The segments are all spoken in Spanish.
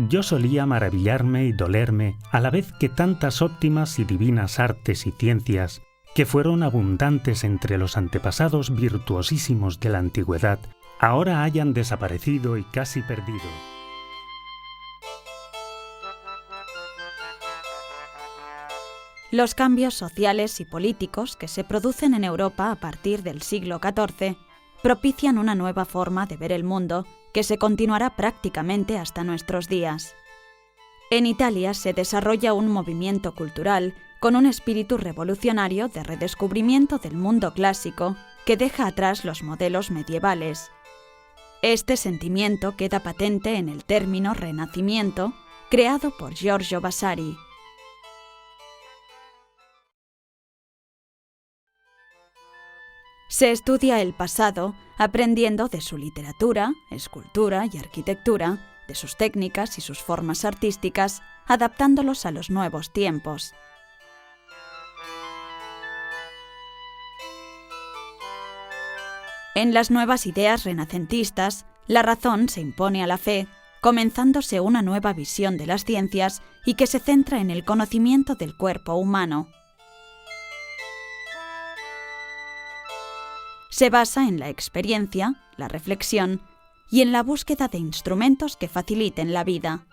yo solía maravillarme y dolerme a la vez que tantas óptimas y divinas artes y ciencias que fueron abundantes entre los antepasados virtuosísimos de la antigüedad, ahora hayan desaparecido y casi perdido. Los cambios sociales y políticos que se producen en Europa a partir del siglo XIV propician una nueva forma de ver el mundo que se continuará prácticamente hasta nuestros días. En Italia se desarrolla un movimiento cultural con un espíritu revolucionario de redescubrimiento del mundo clásico que deja atrás los modelos medievales. Este sentimiento queda patente en el término Renacimiento, creado por Giorgio Vasari. Se estudia el pasado aprendiendo de su literatura, escultura y arquitectura, de sus técnicas y sus formas artísticas, adaptándolos a los nuevos tiempos. En las nuevas ideas renacentistas, la razón se impone a la fe, comenzándose una nueva visión de las ciencias y que se centra en el conocimiento del cuerpo humano. Se basa en la experiencia, la reflexión y en la búsqueda de instrumentos que faciliten la vida.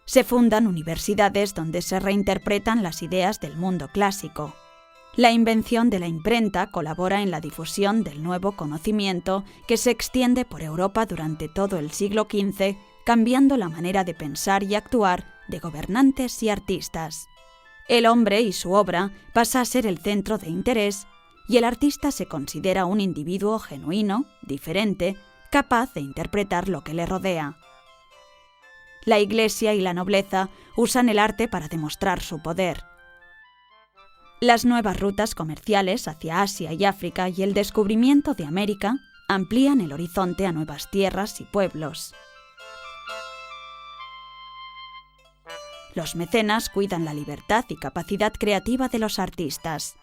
Se fundan universidades donde se reinterpretan las ideas del mundo clásico. La invención de la imprenta colabora en la difusión del nuevo conocimiento que se extiende por Europa durante todo el siglo XV, cambiando la manera de pensar y actuar de gobernantes y artistas. El hombre y su obra pasa a ser el centro de interés y el artista se considera un individuo genuino, diferente, capaz de interpretar lo que le rodea. La Iglesia y la nobleza usan el arte para demostrar su poder. Las nuevas rutas comerciales hacia Asia y África y el descubrimiento de América amplían el horizonte a nuevas tierras y pueblos. Los mecenas cuidan la libertad y capacidad creativa de los artistas.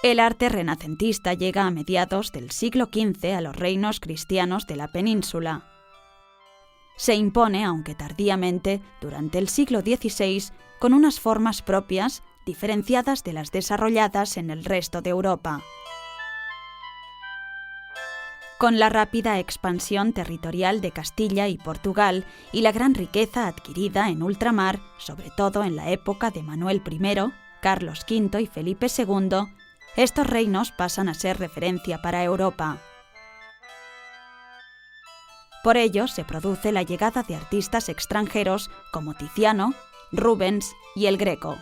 El arte renacentista llega a mediados del siglo XV a los reinos cristianos de la península. Se impone, aunque tardíamente, durante el siglo XVI, con unas formas propias diferenciadas de las desarrolladas en el resto de Europa. Con la rápida expansión territorial de Castilla y Portugal y la gran riqueza adquirida en ultramar, sobre todo en la época de Manuel I, Carlos V y Felipe II, estos reinos pasan a ser referencia para Europa. Por ello se produce la llegada de artistas extranjeros como Tiziano, Rubens y El Greco.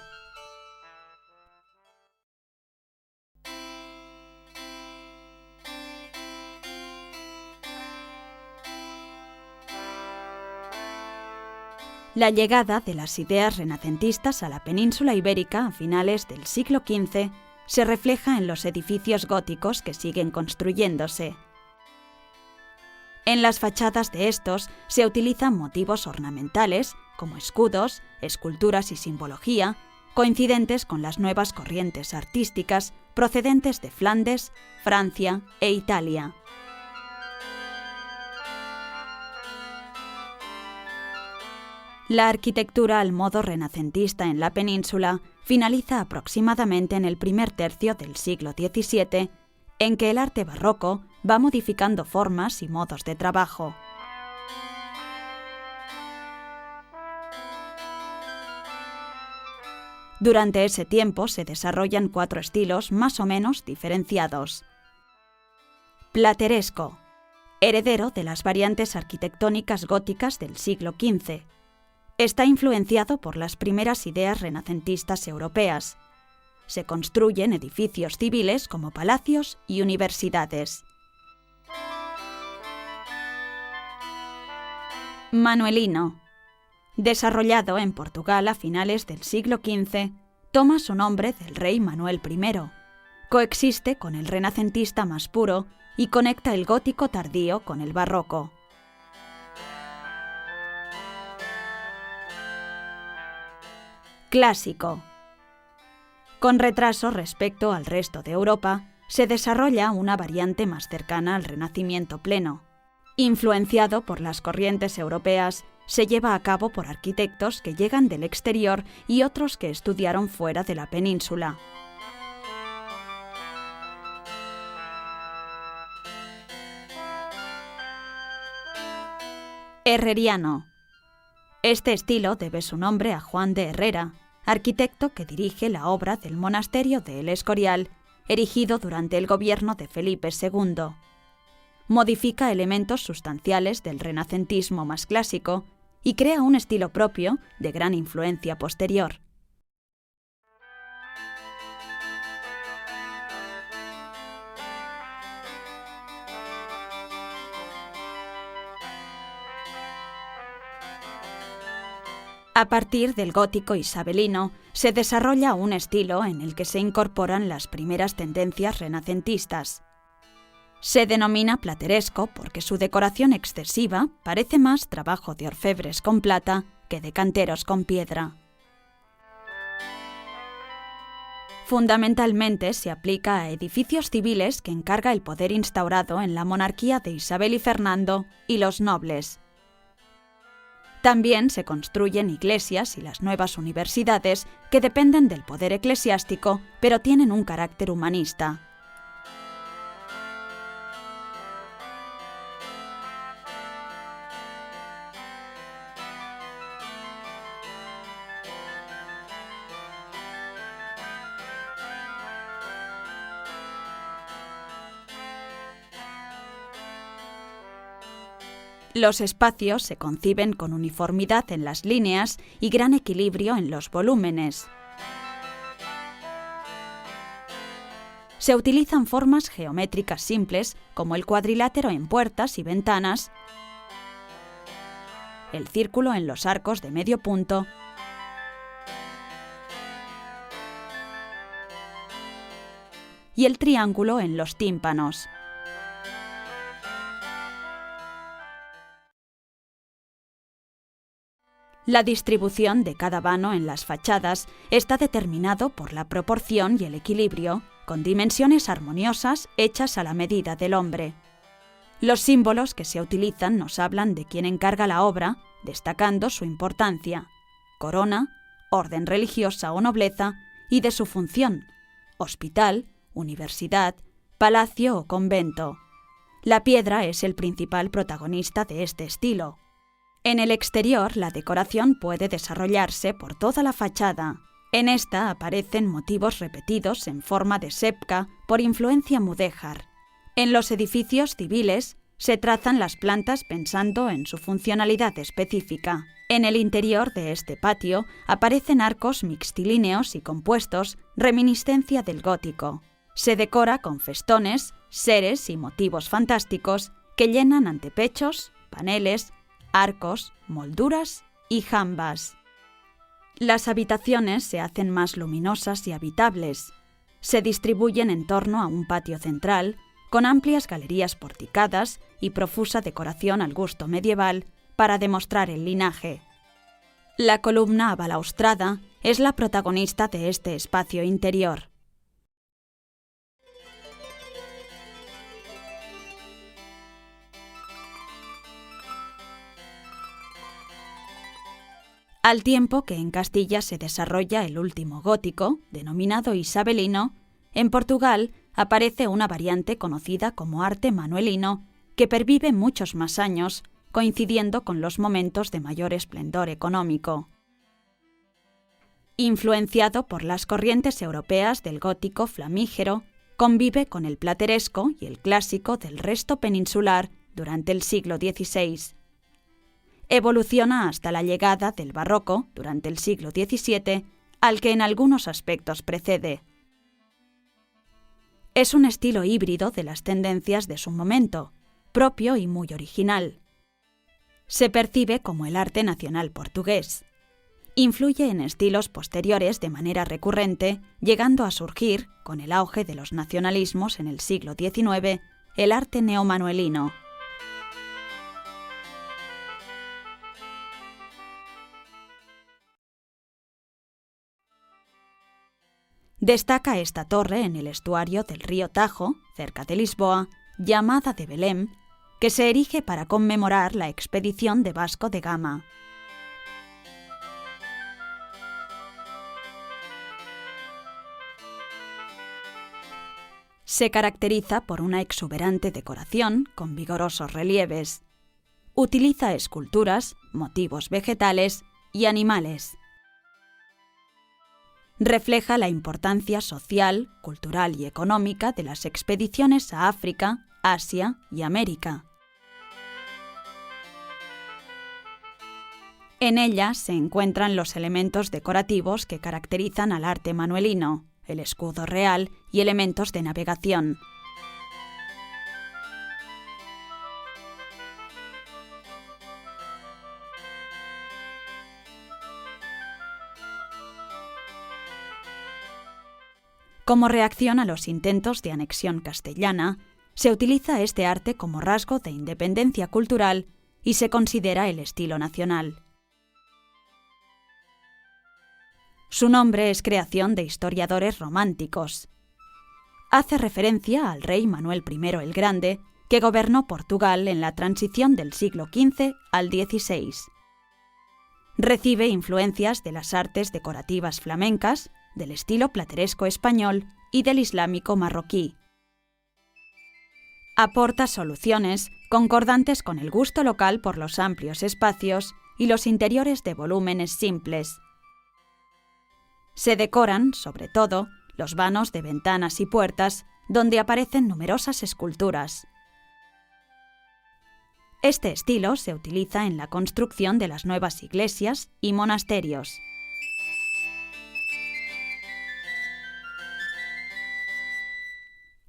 La llegada de las ideas renacentistas a la península ibérica a finales del siglo XV se refleja en los edificios góticos que siguen construyéndose. En las fachadas de estos se utilizan motivos ornamentales como escudos, esculturas y simbología, coincidentes con las nuevas corrientes artísticas procedentes de Flandes, Francia e Italia. La arquitectura al modo renacentista en la península finaliza aproximadamente en el primer tercio del siglo XVII, en que el arte barroco va modificando formas y modos de trabajo. Durante ese tiempo se desarrollan 4 estilos más o menos diferenciados. Plateresco, heredero de las variantes arquitectónicas góticas del siglo XV. Está influenciado por las primeras ideas renacentistas europeas. Se construyen edificios civiles como palacios y universidades. Manuelino, desarrollado en Portugal a finales del siglo XV, toma su nombre del rey Manuel I. Coexiste con el renacentista más puro y conecta el gótico tardío con el barroco. Clásico. Con retraso respecto al resto de Europa, se desarrolla una variante más cercana al Renacimiento pleno. Influenciado por las corrientes europeas, se lleva a cabo por arquitectos que llegan del exterior y otros que estudiaron fuera de la península. Herreriano. Este estilo debe su nombre a Juan de Herrera, arquitecto que dirige la obra del monasterio de El Escorial, erigido durante el gobierno de Felipe II. Modifica elementos sustanciales del renacentismo más clásico y crea un estilo propio de gran influencia posterior. A partir del gótico isabelino, se desarrolla un estilo en el que se incorporan las primeras tendencias renacentistas. Se denomina plateresco porque su decoración excesiva parece más trabajo de orfebres con plata que de canteros con piedra. Fundamentalmente se aplica a edificios civiles que encarga el poder instaurado en la monarquía de Isabel y Fernando y los nobles. También se construyen iglesias y las nuevas universidades que dependen del poder eclesiástico, pero tienen un carácter humanista. Los espacios se conciben con uniformidad en las líneas y gran equilibrio en los volúmenes. Se utilizan formas geométricas simples como el cuadrilátero en puertas y ventanas, el círculo en los arcos de medio punto y el triángulo en los tímpanos. La distribución de cada vano en las fachadas está determinado por la proporción y el equilibrio, con dimensiones armoniosas hechas a la medida del hombre. Los símbolos que se utilizan nos hablan de quien encarga la obra, destacando su importancia, corona, orden religiosa o nobleza, y de su función, hospital, universidad, palacio o convento. La piedra es el principal protagonista de este estilo. En el exterior, la decoración puede desarrollarse por toda la fachada. En esta aparecen motivos repetidos en forma de sepca por influencia mudéjar. En los edificios civiles se trazan las plantas pensando en su funcionalidad específica. En el interior de este patio aparecen arcos mixtilíneos y compuestos, reminiscencia del gótico. Se decora con festones, seres y motivos fantásticos que llenan antepechos, paneles, arcos, molduras y jambas. Las habitaciones se hacen más luminosas y habitables. Se distribuyen en torno a un patio central, con amplias galerías porticadas y profusa decoración al gusto medieval para demostrar el linaje. La columna abalaustrada es la protagonista de este espacio interior. Al tiempo que en Castilla se desarrolla el último gótico, denominado isabelino, en Portugal aparece una variante conocida como arte manuelino, que pervive muchos más años, coincidiendo con los momentos de mayor esplendor económico. Influenciado por las corrientes europeas del gótico flamígero, convive con el plateresco y el clásico del resto peninsular durante el siglo XVI. Evoluciona hasta la llegada del barroco durante el siglo XVII, al que en algunos aspectos precede. Es un estilo híbrido de las tendencias de su momento, propio y muy original. Se percibe como el arte nacional portugués. Influye en estilos posteriores de manera recurrente, llegando a surgir, con el auge de los nacionalismos en el siglo XIX, el arte neomanuelino. Destaca esta torre en el estuario del río Tajo, cerca de Lisboa, llamada de Belém, que se erige para conmemorar la expedición de Vasco de Gama. Se caracteriza por una exuberante decoración con vigorosos relieves. Utiliza esculturas, motivos vegetales y animales. Refleja la importancia social, cultural y económica de las expediciones a África, Asia y América. En ella se encuentran los elementos decorativos que caracterizan al arte manuelino, el escudo real y elementos de navegación. Como reacción a los intentos de anexión castellana, se utiliza este arte como rasgo de independencia cultural y se considera el estilo nacional. Su nombre es creación de historiadores románticos. Hace referencia al rey Manuel I el Grande, que gobernó Portugal en la transición del siglo XV al XVI. Recibe influencias de las artes decorativas flamencas, del estilo plateresco español y del islámico marroquí. Aporta soluciones concordantes con el gusto local por los amplios espacios y los interiores de volúmenes simples. Se decoran, sobre todo, los vanos de ventanas y puertas, donde aparecen numerosas esculturas. Este estilo se utiliza en la construcción de las nuevas iglesias y monasterios.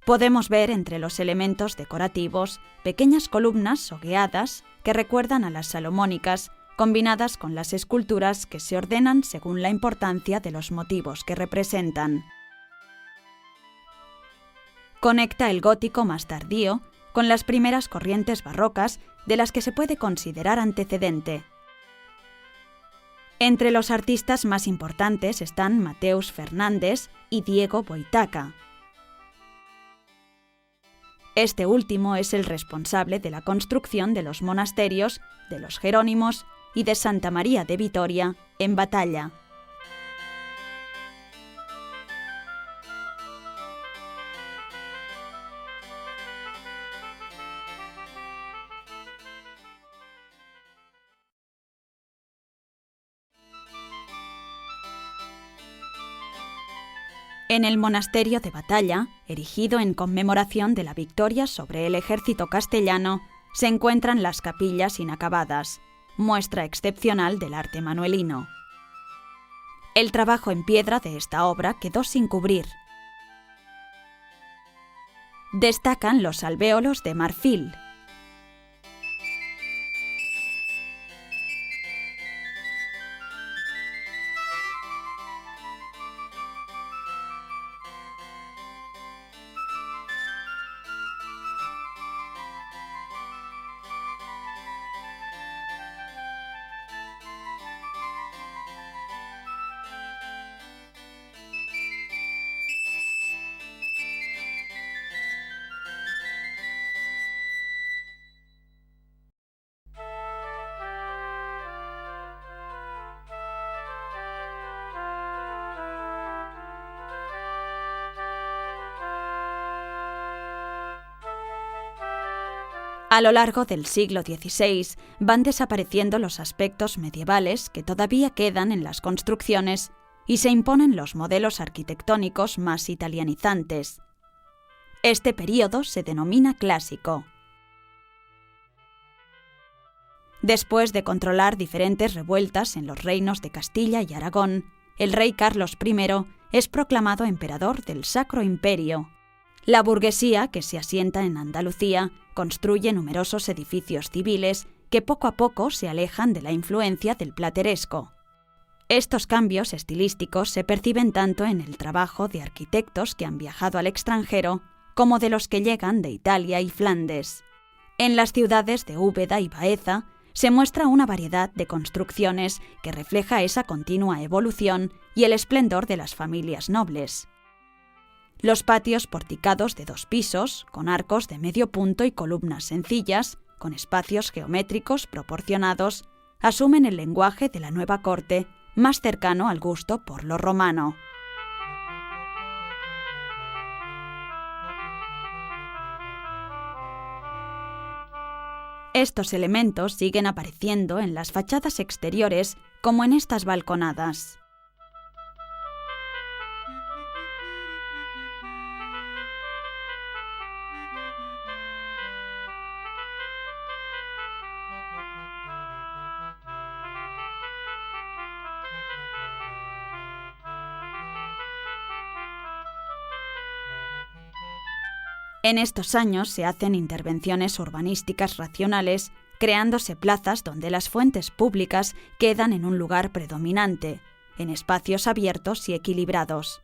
Podemos ver entre los elementos decorativos pequeñas columnas hogueadas que recuerdan a las salomónicas, combinadas con las esculturas que se ordenan según la importancia de los motivos que representan. Conecta el gótico más tardío con las primeras corrientes barrocas de las que se puede considerar antecedente. Entre los artistas más importantes están Mateus Fernandes y Diego Boitaca. Este último es el responsable de la construcción de los monasterios de los Jerónimos y de Santa María de Vitoria, en Batalla. En el monasterio de Batalla, erigido en conmemoración de la victoria sobre el ejército castellano, se encuentran las capillas inacabadas, muestra excepcional del arte manuelino. El trabajo en piedra de esta obra quedó sin cubrir. Destacan los alvéolos de marfil. A lo largo del siglo XVI van desapareciendo los aspectos medievales que todavía quedan en las construcciones y se imponen los modelos arquitectónicos más italianizantes. Este período se denomina clásico. Después de controlar diferentes revueltas en los reinos de Castilla y Aragón, el rey Carlos I es proclamado emperador del Sacro Imperio. La burguesía, que se asienta en Andalucía, construye numerosos edificios civiles que poco a poco se alejan de la influencia del plateresco. Estos cambios estilísticos se perciben tanto en el trabajo de arquitectos que han viajado al extranjero como de los que llegan de Italia y Flandes. En las ciudades de Úbeda y Baeza se muestra una variedad de construcciones que refleja esa continua evolución y el esplendor de las familias nobles. Los patios porticados de 2 pisos, con arcos de medio punto y columnas sencillas, con espacios geométricos proporcionados, asumen el lenguaje de la nueva corte, más cercano al gusto por lo romano. Estos elementos siguen apareciendo en las fachadas exteriores como en estas balconadas. En estos años se hacen intervenciones urbanísticas racionales, creándose plazas donde las fuentes públicas quedan en un lugar predominante, en espacios abiertos y equilibrados.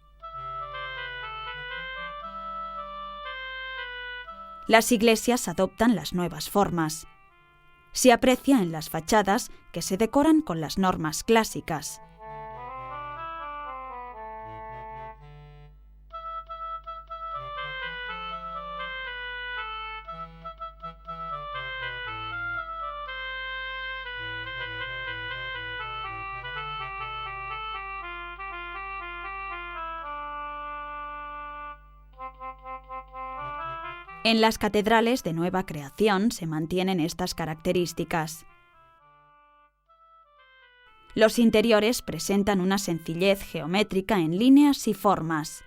Las iglesias adoptan las nuevas formas. Se aprecia en las fachadas que se decoran con las normas clásicas. En las catedrales de nueva creación se mantienen estas características. Los interiores presentan una sencillez geométrica en líneas y formas.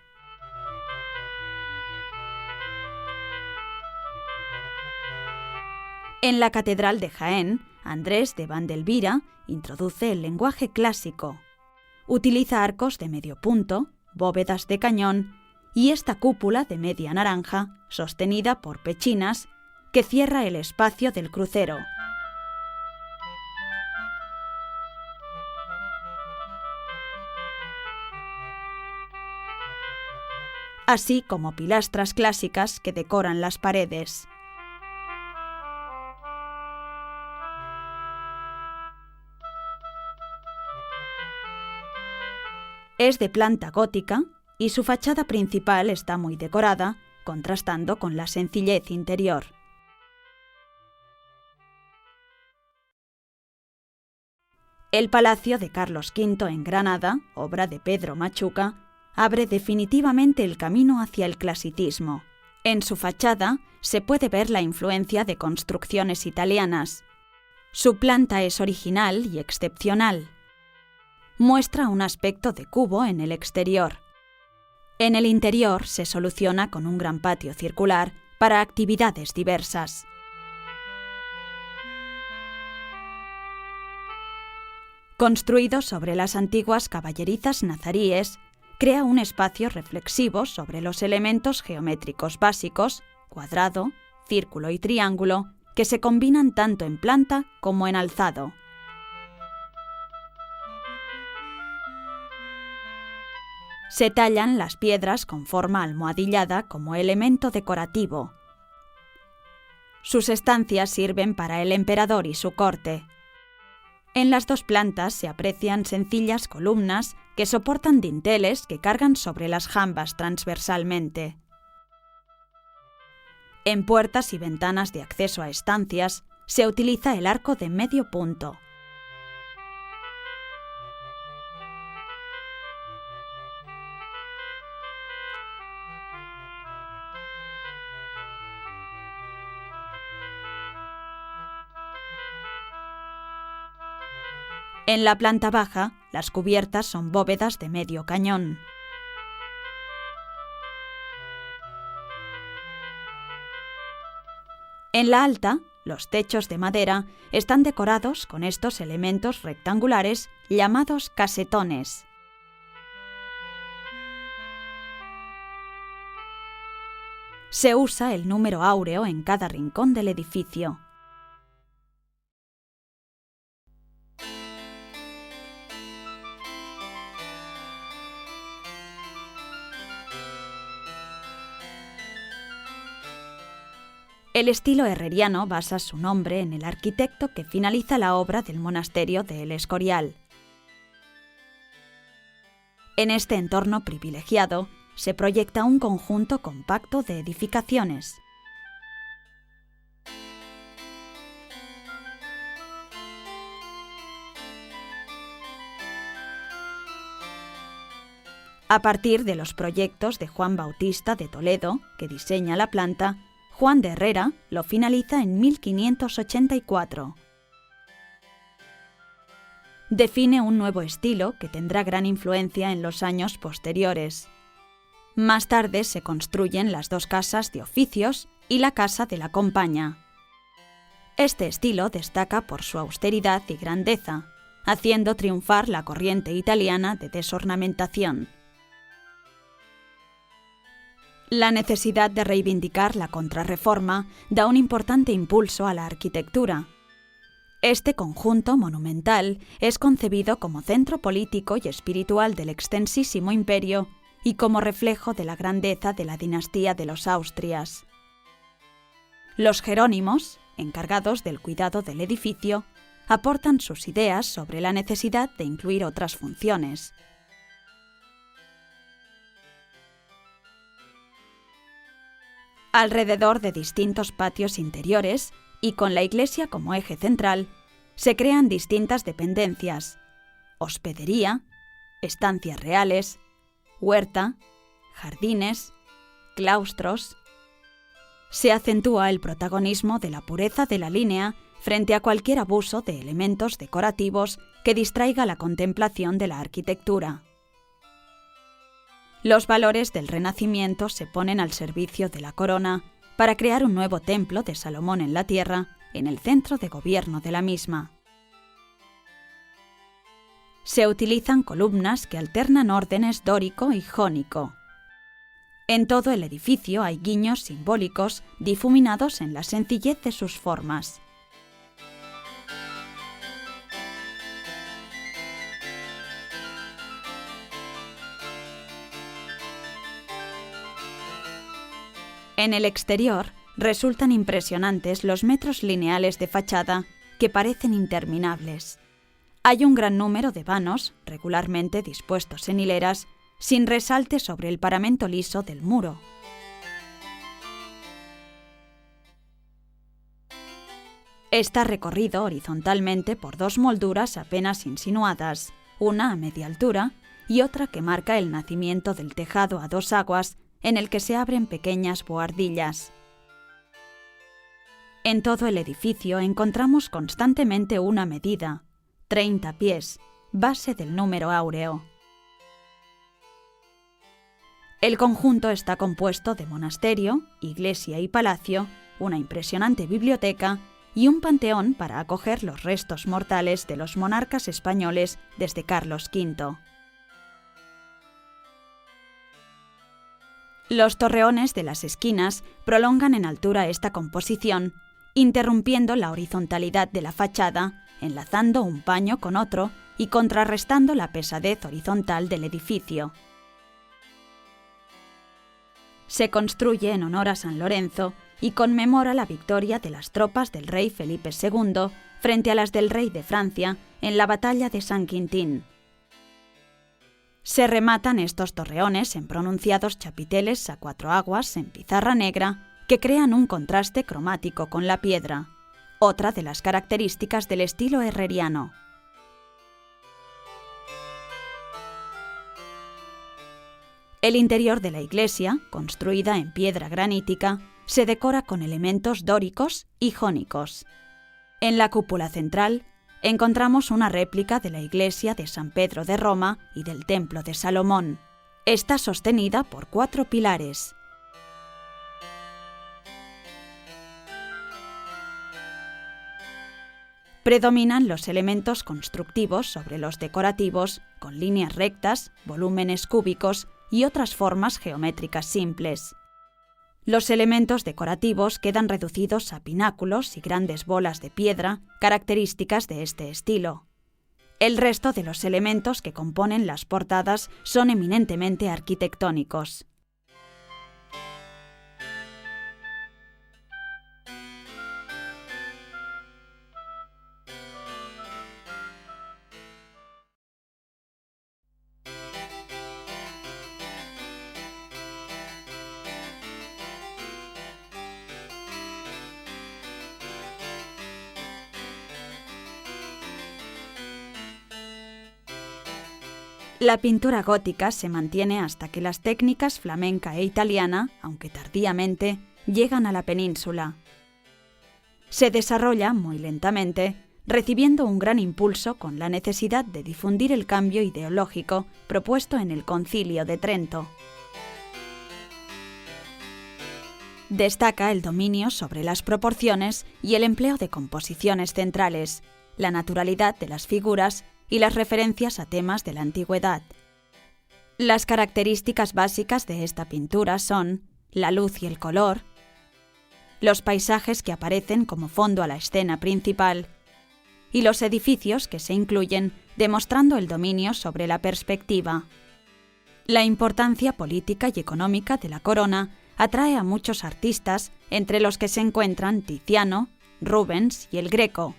En la Catedral de Jaén, Andrés de Vandelvira introduce el lenguaje clásico. Utiliza arcos de medio punto, bóvedas de cañón y esta cúpula de media naranja, sostenida por pechinas, que cierra el espacio del crucero. Así como pilastras clásicas que decoran las paredes. Es de planta gótica y su fachada principal está muy decorada, contrastando con la sencillez interior. El Palacio de Carlos V en Granada, obra de Pedro Machuca, abre definitivamente el camino hacia el clasicismo. En su fachada se puede ver la influencia de construcciones italianas. Su planta es original y excepcional. Muestra un aspecto de cubo en el exterior. En el interior se soluciona con un gran patio circular para actividades diversas. Construido sobre las antiguas caballerizas nazaríes, crea un espacio reflexivo sobre los elementos geométricos básicos, cuadrado, círculo y triángulo, que se combinan tanto en planta como en alzado. Se tallan las piedras con forma almohadillada como elemento decorativo. Sus estancias sirven para el emperador y su corte. En las 2 plantas se aprecian sencillas columnas que soportan dinteles que cargan sobre las jambas transversalmente. En puertas y ventanas de acceso a estancias se utiliza el arco de medio punto. En la planta baja, las cubiertas son bóvedas de medio cañón. En la alta, los techos de madera están decorados con estos elementos rectangulares llamados casetones. Se usa el número áureo en cada rincón del edificio. El estilo herreriano basa su nombre en el arquitecto que finaliza la obra del monasterio de El Escorial. En este entorno privilegiado, se proyecta un conjunto compacto de edificaciones. A partir de los proyectos de Juan Bautista de Toledo, que diseña la planta, Juan de Herrera lo finaliza en 1584. Define un nuevo estilo que tendrá gran influencia en los años posteriores. Más tarde se construyen las dos casas de oficios y la casa de la Compaña. Este estilo destaca por su austeridad y grandeza, haciendo triunfar la corriente italiana de desornamentación. La necesidad de reivindicar la Contrarreforma da un importante impulso a la arquitectura. Este conjunto monumental es concebido como centro político y espiritual del extensísimo imperio y como reflejo de la grandeza de la dinastía de los Austrias. Los jerónimos, encargados del cuidado del edificio, aportan sus ideas sobre la necesidad de incluir otras funciones. Alrededor de distintos patios interiores, y con la iglesia como eje central, se crean distintas dependencias: hospedería, estancias reales, huerta, jardines, claustros. Se acentúa el protagonismo de la pureza de la línea frente a cualquier abuso de elementos decorativos que distraiga la contemplación de la arquitectura. Los valores del Renacimiento se ponen al servicio de la corona para crear un nuevo templo de Salomón en la tierra, en el centro de gobierno de la misma. Se utilizan columnas que alternan órdenes dórico y jónico. En todo el edificio hay guiños simbólicos difuminados en la sencillez de sus formas. En el exterior resultan impresionantes los metros lineales de fachada que parecen interminables. Hay un gran número de vanos, regularmente dispuestos en hileras, sin resalte sobre el paramento liso del muro. Está recorrido horizontalmente por dos molduras apenas insinuadas, una a media altura y otra que marca el nacimiento del tejado a dos aguas, en el que se abren pequeñas bohardillas. En todo el edificio encontramos constantemente una medida, 30 pies, base del número áureo. El conjunto está compuesto de monasterio, iglesia y palacio, una impresionante biblioteca y un panteón para acoger los restos mortales de los monarcas españoles desde Carlos V. Los torreones de las esquinas prolongan en altura esta composición, interrumpiendo la horizontalidad de la fachada, enlazando un paño con otro y contrarrestando la pesadez horizontal del edificio. Se construye en honor a San Lorenzo y conmemora la victoria de las tropas del rey Felipe II frente a las del rey de Francia en la batalla de San Quintín. Se rematan estos torreones en pronunciados chapiteles a cuatro aguas en pizarra negra que crean un contraste cromático con la piedra, otra de las características del estilo herreriano. El interior de la iglesia, construida en piedra granítica, se decora con elementos dóricos y jónicos. En la cúpula central encontramos una réplica de la iglesia de San Pedro de Roma y del templo de Salomón. Está sostenida por 4 pilares. Predominan los elementos constructivos sobre los decorativos, con líneas rectas, volúmenes cúbicos y otras formas geométricas simples. Los elementos decorativos quedan reducidos a pináculos y grandes bolas de piedra, características de este estilo. El resto de los elementos que componen las portadas son eminentemente arquitectónicos. La pintura gótica se mantiene hasta que las técnicas flamenca e italiana, aunque tardíamente, llegan a la península. Se desarrolla muy lentamente, recibiendo un gran impulso con la necesidad de difundir el cambio ideológico propuesto en el Concilio de Trento. Destaca el dominio sobre las proporciones y el empleo de composiciones centrales, la naturalidad de las figuras y las referencias a temas de la antigüedad. Las características básicas de esta pintura son la luz y el color, los paisajes que aparecen como fondo a la escena principal y los edificios que se incluyen, demostrando el dominio sobre la perspectiva. La importancia política y económica de la corona atrae a muchos artistas, entre los que se encuentran Tiziano, Rubens y el Greco,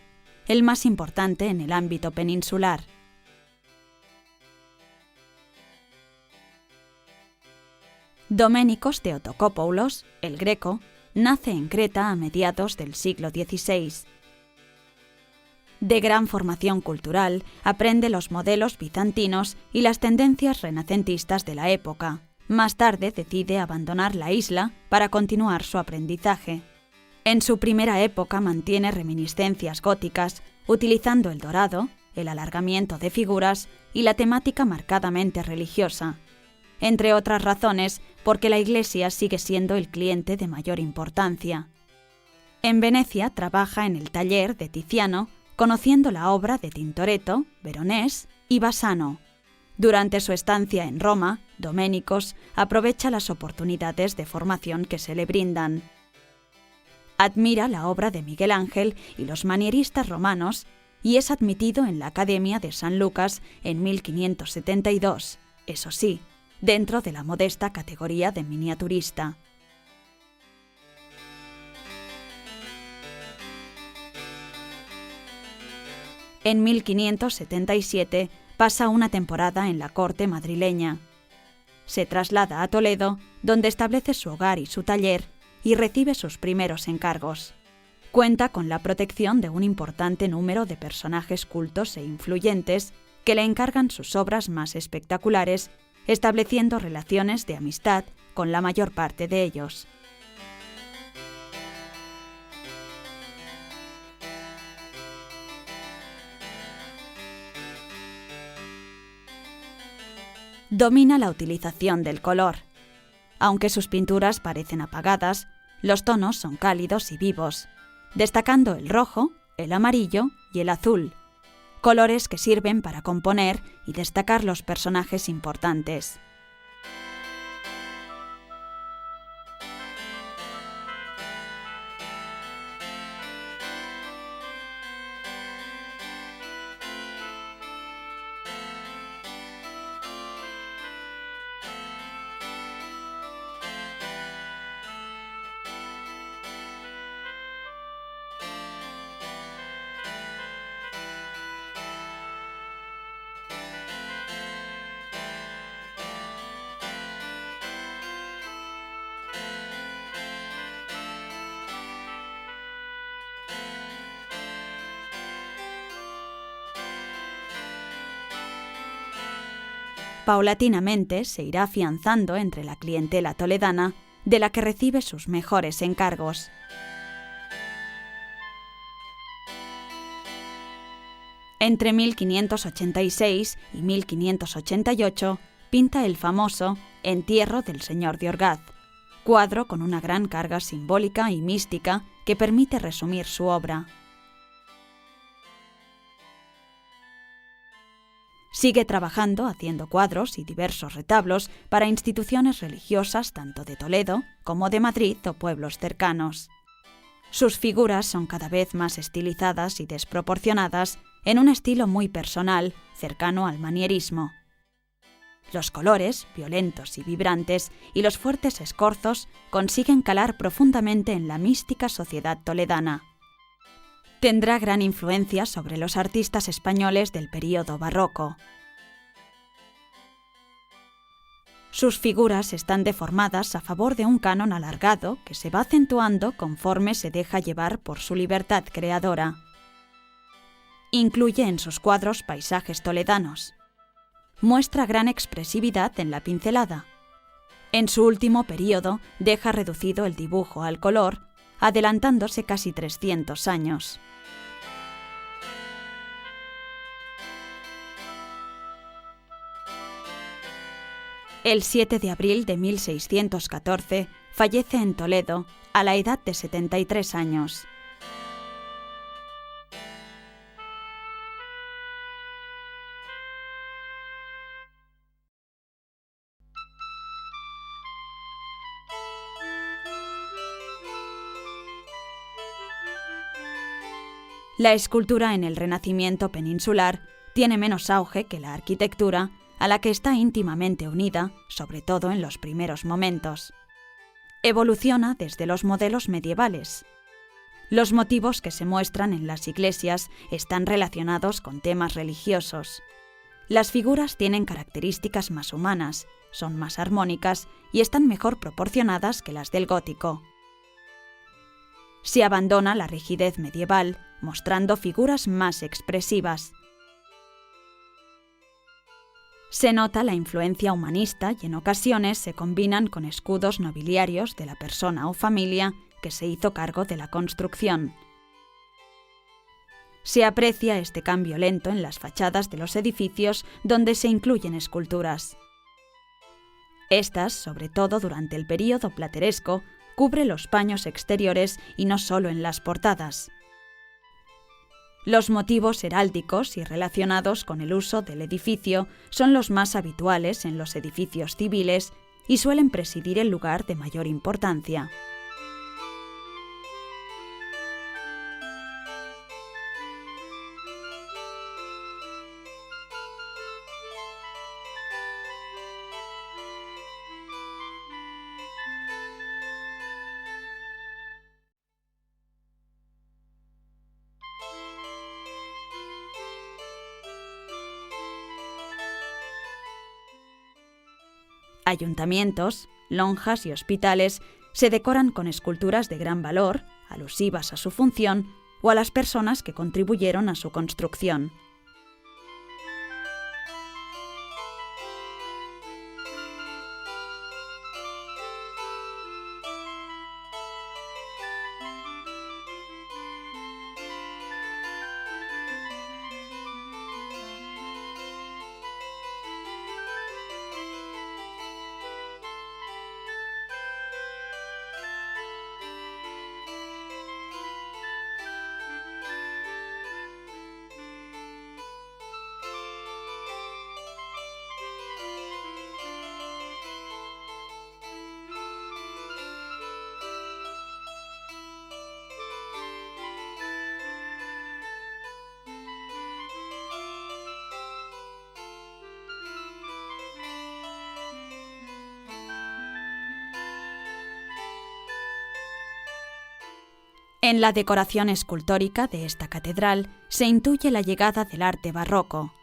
el más importante en el ámbito peninsular. Doménicos Theotokopoulos, el Greco, nace en Creta a mediados del siglo XVI. De gran formación cultural, aprende los modelos bizantinos y las tendencias renacentistas de la época. Más tarde decide abandonar la isla para continuar su aprendizaje. En su primera época mantiene reminiscencias góticas, utilizando el dorado, el alargamiento de figuras y la temática marcadamente religiosa, entre otras razones porque la Iglesia sigue siendo el cliente de mayor importancia. En Venecia trabaja en el taller de Tiziano, conociendo la obra de Tintoretto, Veronese y Bassano. Durante su estancia en Roma, Doménicos aprovecha las oportunidades de formación que se le brindan. Admira la obra de Miguel Ángel y los manieristas romanos y es admitido en la Academia de San Lucas en 1572, eso sí, dentro de la modesta categoría de miniaturista. En 1577 pasa una temporada en la corte madrileña. Se traslada a Toledo, donde establece su hogar y su taller, y recibe sus primeros encargos. Cuenta con la protección de un importante número de personajes cultos e influyentes que le encargan sus obras más espectaculares, estableciendo relaciones de amistad con la mayor parte de ellos. Domina la utilización del color. Aunque sus pinturas parecen apagadas, los tonos son cálidos y vivos, destacando el rojo, el amarillo y el azul, colores que sirven para componer y destacar los personajes importantes. Paulatinamente se irá afianzando entre la clientela toledana, de la que recibe sus mejores encargos. Entre 1586 y 1588 pinta el famoso Entierro del Señor de Orgaz, cuadro con una gran carga simbólica y mística que permite resumir su obra. Sigue trabajando haciendo cuadros y diversos retablos para instituciones religiosas tanto de Toledo como de Madrid o pueblos cercanos. Sus figuras son cada vez más estilizadas y desproporcionadas en un estilo muy personal, cercano al manierismo. Los colores, violentos y vibrantes, y los fuertes escorzos consiguen calar profundamente en la mística sociedad toledana. Tendrá gran influencia sobre los artistas españoles del período barroco. Sus figuras están deformadas a favor de un canon alargado que se va acentuando conforme se deja llevar por su libertad creadora. Incluye en sus cuadros paisajes toledanos. muestra gran expresividad en la pincelada. En su último período deja reducido el dibujo al color, adelantándose casi 300 años. El 7 de abril de 1614 fallece en Toledo a la edad de 73 años. La escultura en el Renacimiento peninsular tiene menos auge que la arquitectura, a la que está íntimamente unida, sobre todo en los primeros momentos. Evoluciona desde los modelos medievales. Los motivos que se muestran en las iglesias están relacionados con temas religiosos. Las figuras tienen características más humanas, son más armónicas y están mejor proporcionadas que las del gótico. Se abandona la rigidez medieval, mostrando figuras más expresivas. Se nota la influencia humanista y en ocasiones se combinan con escudos nobiliarios de la persona o familia que se hizo cargo de la construcción. Se aprecia este cambio lento en las fachadas de los edificios donde se incluyen esculturas. Estas, sobre todo durante el período plateresco, cubre los paños exteriores y no solo en las portadas. Los motivos heráldicos y relacionados con el uso del edificio son los más habituales en los edificios civiles y suelen presidir el lugar de mayor importancia. Ayuntamientos, lonjas y hospitales se decoran con esculturas de gran valor, alusivas a su función o a las personas que contribuyeron a su construcción. En la decoración escultórica de esta catedral se intuye la llegada del arte barroco.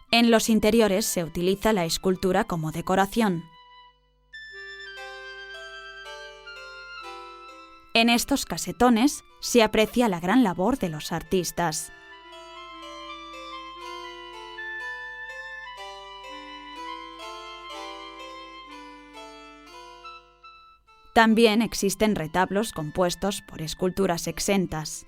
En los interiores se utiliza la escultura como decoración. En estos casetones se aprecia la gran labor de los artistas. También existen retablos compuestos por esculturas exentas.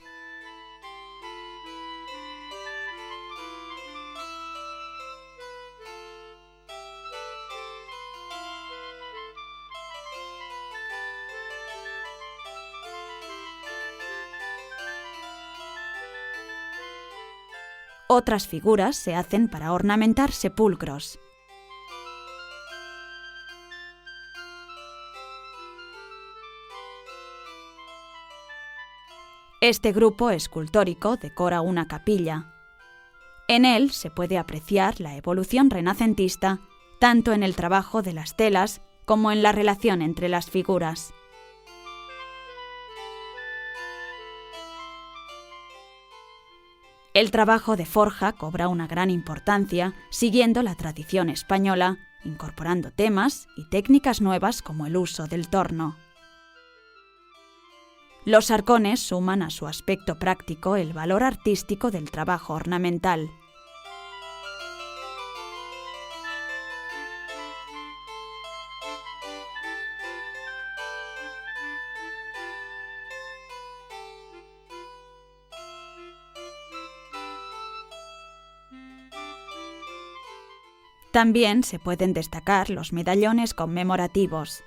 Otras figuras se hacen para ornamentar sepulcros. Este grupo escultórico decora una capilla. En él se puede apreciar la evolución renacentista, tanto en el trabajo de las telas como en la relación entre las figuras. El trabajo de forja cobra una gran importancia siguiendo la tradición española, incorporando temas y técnicas nuevas como el uso del torno. Los arcones suman a su aspecto práctico el valor artístico del trabajo ornamental. También se pueden destacar los medallones conmemorativos.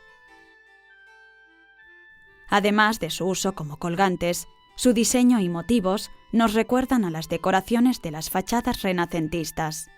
Además de su uso como colgantes, su diseño y motivos nos recuerdan a las decoraciones de las fachadas renacentistas.